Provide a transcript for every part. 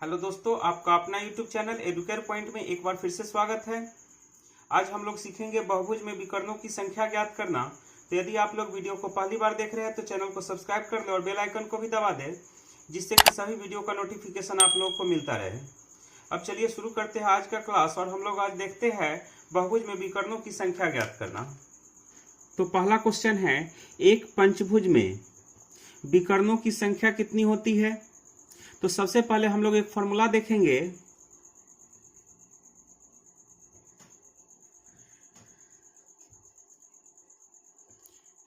Hello दोस्तों, आपका अपना यूट्यूब चैनल एडुकेयर पॉइंट में एक बार फिर से स्वागत है। आज हम लोग सीखेंगे बहुभुज में विकर्णों की संख्या ज्ञात करना। तो यदि आप लोग वीडियो को पहली बार देख रहे हैं तो चैनल को सब्सक्राइब कर ले और बेल आइकन को भी दबा दें, जिससे कि सभी वीडियो का नोटिफिकेशन आप लोगों को मिलता रहे। अब चलिए शुरू करते हैं आज का क्लास। और हम लोग आज देखते हैं बहुभुज में विकर्णों की संख्या ज्ञात करना। तो पहला क्वेश्चन है, एक पंचभुज में विकर्णों की संख्या कितनी होती है। तो सबसे पहले हम लोग एक फॉर्मूला देखेंगे।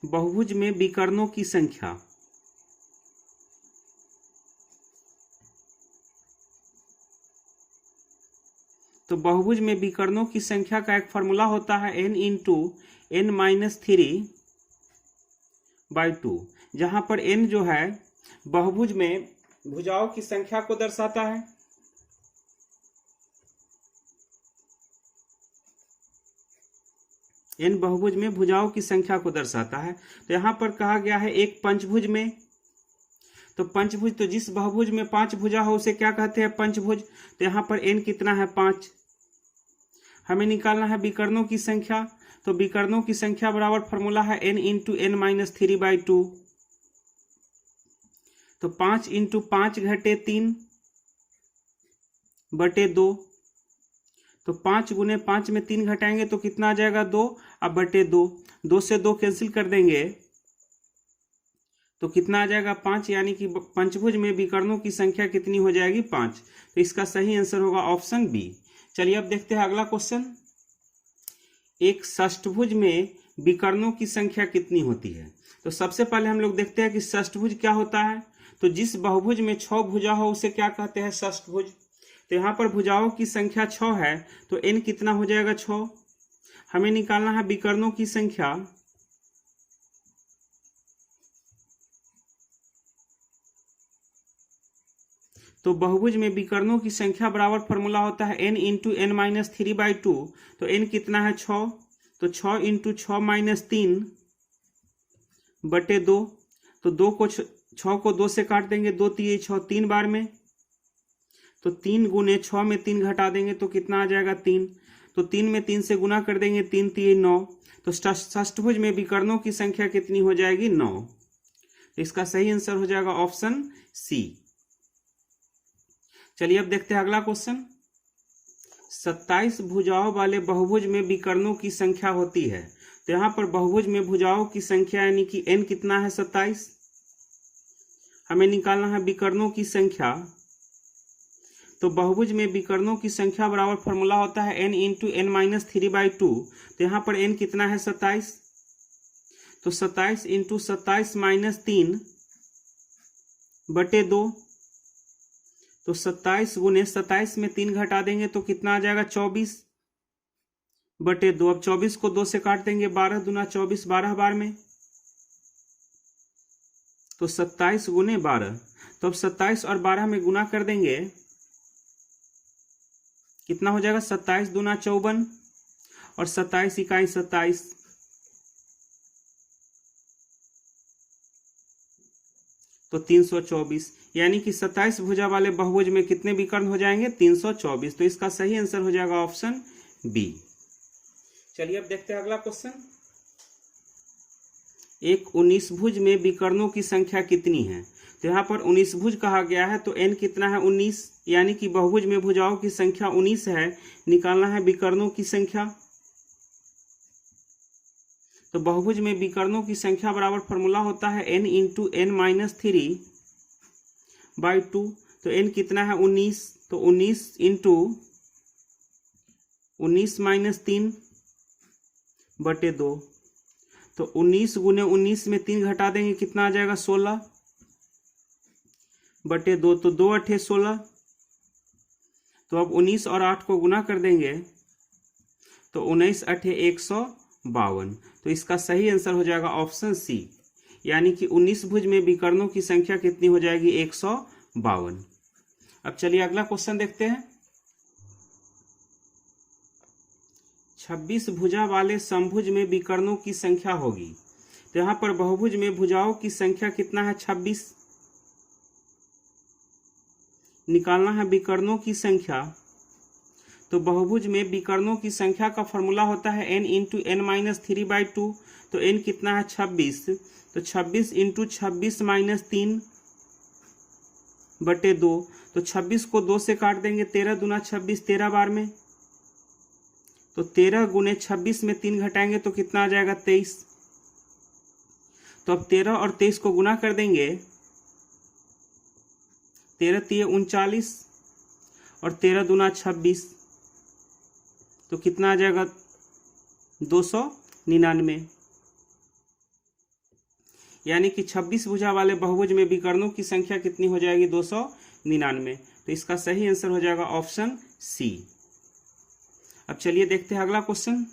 बहुभुज में विकर्णों की संख्या। तो बहुभुज में विकर्णों की संख्या का एक फॉर्मूला होता है n इंटू n माइनस 3/2, जहां पर n जो है बहुभुज में भुजाओं की संख्या को दर्शाता है। n बहुभुज में भुजाओं की संख्या को दर्शाता है। तो यहां पर कहा गया है एक पंचभुज में। तो पंचभुज, तो जिस बहुभुज में 5 भुजा हो उसे क्या कहते हैं? पंचभुज। तो यहां पर n कितना है? 5। हमें निकालना है विकर्णों की संख्या। तो विकर्णों की संख्या बराबर फॉर्मूला है n इंटू n माइनस 3/2। तो 5 इंटू 5 घटे 3/2। तो 5 गुने 5 में 3 घटाएंगे तो कितना आ जाएगा? 2। अब बटे 2, 2 से 2 कैंसिल कर देंगे तो कितना आ जाएगा? 5। यानी कि पंचभुज में विकर्णों की संख्या कितनी हो जाएगी? 5। तो इसका सही आंसर होगा ऑप्शन बी। चलिए अब देखते हैं अगला क्वेश्चन। एक षष्ठभुज में विकर्णों की संख्या कितनी होती है। तो सबसे पहले हम लोग देखते हैं कि षष्ठभुज क्या होता है। तो जिस बहुभुज में 6 भुजा हो उसे क्या कहते हैं? षष्ठभुज। तो यहाँ पर भुजाओं की संख्या 6 है, तो n कितना हो जाएगा? 6। हमें निकालना है विकर्णों की संख्या। तो बहुभुज में विकर्णों की संख्या बराबर फॉर्मूला होता है n इंटू n माइनस 3/2। तो n कितना है? 6। तो 6 इंटू 6 माइनस 3/2। तो 6 को 2 से काट देंगे, 2 3 6, 3 बार में। तो 3 गुने 6 में 3 घटा देंगे तो कितना आ जाएगा? 3। तो 3 में 3 से गुना कर देंगे, 3 3 9। तो षष्ठभुज में विकर्णों की संख्या कितनी हो जाएगी? 9। तो इसका सही आंसर हो जाएगा ऑप्शन सी। चलिए अब देखते हैं अगला क्वेश्चन। 27 भुजाओं वाले बहुभुज में विकर्णों की संख्या होती है। तो यहां पर बहुभुज में भुजाओं की संख्या यानी कि n कितना है? 27। हमें निकालना है विकर्णों की संख्या। तो बहुभुज में विकर्णों की संख्या बराबर फॉर्मूला होता है n इंटू n माइनस 3/2। तो यहाँ पर n कितना है? 27। तो 27 इंटू 27 माइनस 3/2। तो 27 गुने 27 में 3 घटा देंगे तो कितना आ जाएगा? 24/2। अब 24 को 2 से काट देंगे, 12 दूना 24, 12 बार में। तो 27 गुने 12। तो अब 27 और 12 में गुना कर देंगे, कितना हो जाएगा? 27 दूना 54 और 27 इकाई 27। तो 324। यानी कि 27 भुजा वाले बहुभुज में कितने विकर्ण हो जाएंगे? 324। तो इसका सही आंसर हो जाएगा ऑप्शन बी। चलिए अब देखते हैं अगला क्वेश्चन। एक 19 भुज में विकर्णों की संख्या कितनी है। तो यहाँ पर 19 भुज कहा गया है, तो n कितना है? 19। यानी कि बहुभुज में भुजाओं की संख्या 19 है। निकालना है विकर्णों की संख्या। तो बहुभुज में विकर्णों की संख्या बराबर फॉर्मूला होता है n इंटू n माइनस 3/2। तो n कितना है? 19। तो 19 इंटू 19 माइनस 3/2। तो 19 गुने 19 में 3 घटा देंगे, कितना आ जाएगा? 16/2। तो 2 8 16। तो अब 19 और 8 को गुना कर देंगे तो 19 8 152। तो इसका सही आंसर हो जाएगा ऑप्शन सी। यानी कि 19 भुज में विकर्णों की संख्या कितनी हो जाएगी? 152। अब चलिए अगला क्वेश्चन देखते हैं। 26 भुजा वाले समभुज में विकर्णों की संख्या होगी। तो यहाँ पर बहुभुज में भुजाओं की संख्या कितना है? 26। निकालना है विकर्णों की संख्या, तो बहुभुज में विकर्णों की संख्या का फॉर्मूला होता है n इंटू एन माइनस 3/2। तो n कितना है 26, तो 26 इंटू 26 माइनस 3/2। तो 26 को 2 से काट देंगे, 13 दूना 26, 13 बार में, तो 13 गुने 26 में 3 घटाएंगे तो कितना आ जाएगा 23। तो अब 13 और 23 को गुना कर देंगे, 13 3 39 और 13 दूना 26, तो कितना आ जाएगा 299। यानी कि 26 भुजा वाले बहुभुज में विकर्णों की संख्या कितनी हो जाएगी 299। तो इसका सही आंसर हो जाएगा ऑप्शन सी। अब चलिए देखते हैं अगला क्वेश्चन।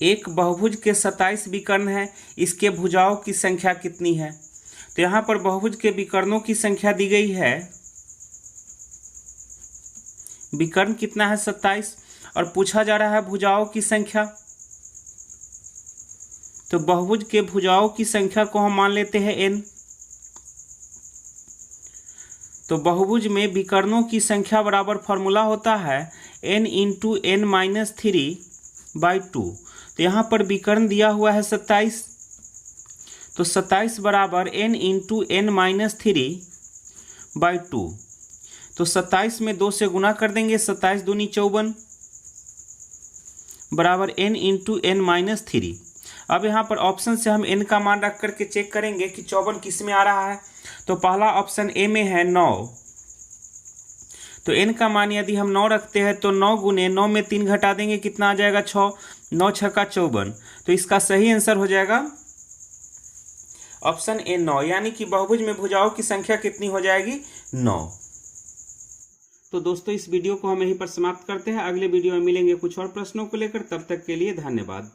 एक बहुभुज के 27 विकर्ण है, इसके भुजाओं की संख्या कितनी है? तो यहां पर बहुभुज के विकर्णों की संख्या दी गई है, विकर्ण कितना है 27 और पूछा जा रहा है भुजाओं की संख्या। तो बहुभुज के भुजाओं की संख्या को हम मान लेते हैं n। तो बहुभुज में विकर्णों की संख्या बराबर फॉर्मूला होता है n इंटू एन माइनस 3/2। तो यहाँ पर विकर्ण दिया हुआ है 27, तो 27 बराबर n इंटू एन माइनस 3/2। तो 27 में 2 से गुना कर देंगे, 27 दूनी 54 बराबर n इंटू एन माइनस 3। अब यहाँ पर ऑप्शन से हम n का मान रख करके चेक करेंगे कि 54 किस में आ रहा है। तो पहला ऑप्शन ए में है 9, तो n का मान यदि हम 9 रखते हैं तो 9 गुने 9 में 3 घटा देंगे, कितना आ जाएगा 6, 9 छक्का 54। तो इसका सही आंसर हो जाएगा ऑप्शन ए 9, यानी कि बहुभुज में भुजाओं की संख्या कितनी हो जाएगी 9। तो दोस्तों इस वीडियो को हम यहीं पर समाप्त करते हैं। अगले वीडियो में मिलेंगे कुछ और प्रश्नों को लेकर, तब तक के लिए धन्यवाद।